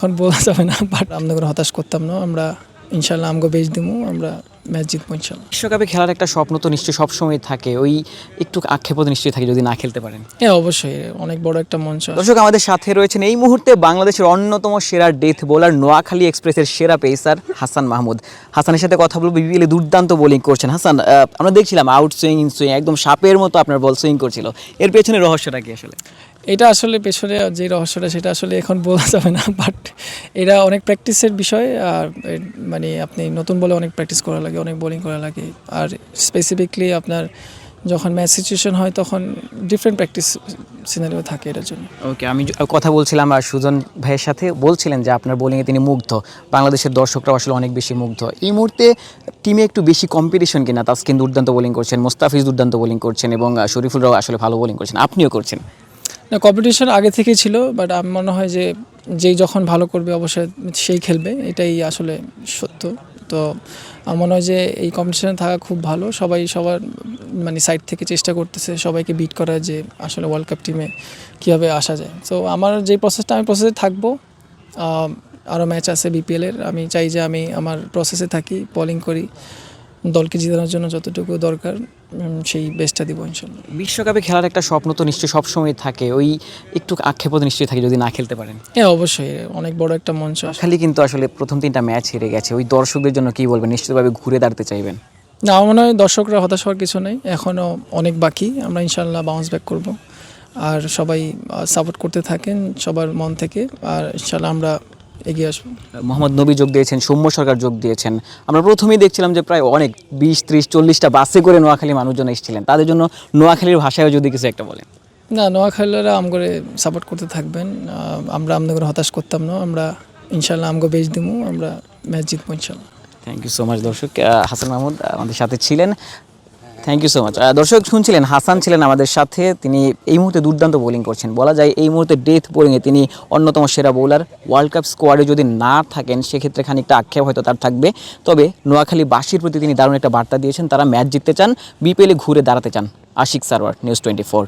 এখন বলা যাবে না, বাট আমরা কোনো হতাশ করতাম না। আমরা ইনশাল্লাহ আমগো বেচ দিমু, আমরা ম্যাচ জিতবো ইনশাল্লাহ। বিশ্বকাপে খেলার একটা স্বপ্ন তো নিশ্চয়ই সবসময় থাকে, ওই একটু আক্ষেপও তো নিশ্চয়ই থাকে যদি না খেলতে পারেন। হ্যাঁ, অবশ্যই অনেক বড় একটা মঞ্চ। দর্শক, আমাদের সাথে রয়েছেন এই মুহূর্তে বাংলাদেশের অন্যতম সেরা ডেথ বোলার, নোয়াখালী এক্সপ্রেসের সেরা পেসার হাসান মাহমুদ। হাসানের সাথে কথা বলবো। বিপিএলে দুর্দান্ত বোলিং করছেন হাসান। আমরা দেখছিলাম আউট সুইং, ইন সুইং, একদম সাপের মতো আপনার বল সুইং করছিল। এর পেছনে রহস্যটা কি আসলে? এটা আসলে পেছনে যে রহস্যটা সেটা আসলে এখন বলা যাবে না, বাট এটা অনেক প্র্যাকটিসের বিষয়। আর মানে আপনি নতুন বলে অনেক প্র্যাকটিস করা লাগে, অনেক বোলিং করা লাগে। আর স্পেসিফিকলি আপনার যখন ম্যাচ সিচুয়েশন হয় তখন ডিফারেন্ট প্র্যাকটিস সিনারিও থাকে এটার জন্য। ওকে, আমি কথা বলছিলাম আর সুজন ভাইয়ের সাথে, বলছিলেন যে আপনার বোলিংয়ে তিনি মুগ্ধ, বাংলাদেশের দর্শকরাও আসলে অনেক বেশি মুগ্ধ। এই মুহূর্তে টিমে একটু বেশি কম্পিটিশন কিনা? তাসকিন দুর্দান্ত বোলিং করছেন, মোস্তাফিজ দুর্দান্ত বোলিং করছেন এবং শরীফুলরাও আসলে ভালো বোলিং করছেন, আপনিও করছেন। না, কম্পিটিশন আগে থেকেই ছিল, বাট আমার মনে হয় যে যেই যখন ভালো করবে অবশ্যই সেই খেলবে, এটাই আসলে সত্য। তো আমার মনে হয় যে এই কম্পিটিশনে থাকা খুব ভালো। সবাই সবার মানে সাইড থেকে চেষ্টা করতেছে সবাইকে বিট করা, যে আসলে ওয়ার্ল্ড কাপ টিমে কীভাবে আসা যায়। তো আমার যে প্রসেসটা, আমি প্রসেসে থাকবো। আরও ম্যাচ আছে বিপিএলের, আমি চাই যে আমি আমার প্রসেসে থাকি, বোলিং করি, দলকে জেতানোর জন্য যতটুকু দরকার সেই বেস্টটা দিব ইনশাল্লাহ। বিশ্বকাপে খেলার একটা স্বপ্ন তো নিশ্চয়ই সবসময় থাকে, ওই একটু আক্ষেপও তো নিশ্চয়ই থাকে যদি না খেলতে পারেন। হ্যাঁ, অবশ্যই অনেক বড় একটা মঞ্চ। খালি কিন্তু আসলে প্রথম 3টা ম্যাচ হেরে গেছে, ওই দর্শকদের জন্য কি বলবেন? নিশ্চিতভাবে ঘুরে দাঁড়াতে চাইবেন? না, আমার মনে হয় দর্শকরা হতাশ হওয়ার কিছু নেই, এখনও অনেক বাকি। আমরা ইনশাল্লাহ বাউন্স ব্যাক করব। আর সবাই সাপোর্ট করতে থাকেন সবার মন থেকে, আর ইনশাল্লাহ আমরা এগিয়ে আসবো। মোহাম্মদ নবী যোগ দিয়েছেন, সৌম্য সরকার যোগ দিয়েছেন। আমরা প্রথমেই দেখছিলাম যে প্রায় অনেক 20, 30, 40টা বাসে করে নোয়াখালী মানুষজন এসেছিলেন। তাদের জন্য নোয়াখালীর ভাষায় যদি কিছু একটা বলেন। না, নোয়াখালীরা আমগরে সাপোর্ট করতে থাকবেন। আমরা আমগরে হতাশ করতাম না। আমরা ইনশাল্লাহ আমগো বেচ দিমু, আমরা ম্যাচ জিতবো ইনশাল্লাহ। থ্যাংক ইউ সো মাচ দর্শক। হাসান মাহমুদ আমাদের সাথে ছিলেন, থ্যাংক ইউ সো মাচ। দর্শক শুনছিলেন, হাসান ছিলেন আমাদের সাথে। তিনি এই মুহূর্তে দুর্দান্ত বোলিং করছেন, বলা যায় এই মুহূর্তে ডেথ বোলিংয়ে তিনি অন্যতম সেরা বোলার। ওয়ার্ল্ড কাপ স্কোয়াডে যদি না থাকেন সেক্ষেত্রে খানিকটা আক্ষেপ হয়তো তার থাকবে, তবে নোয়াখালীবাসীর প্রতি তিনি দারুণ একটা বার্তা দিয়েছেন। তারা ম্যাচ জিততে চান, বিপিএলে ঘুরে দাঁড়াতে চান। আশিক সারওয়ার, নিউজ 24।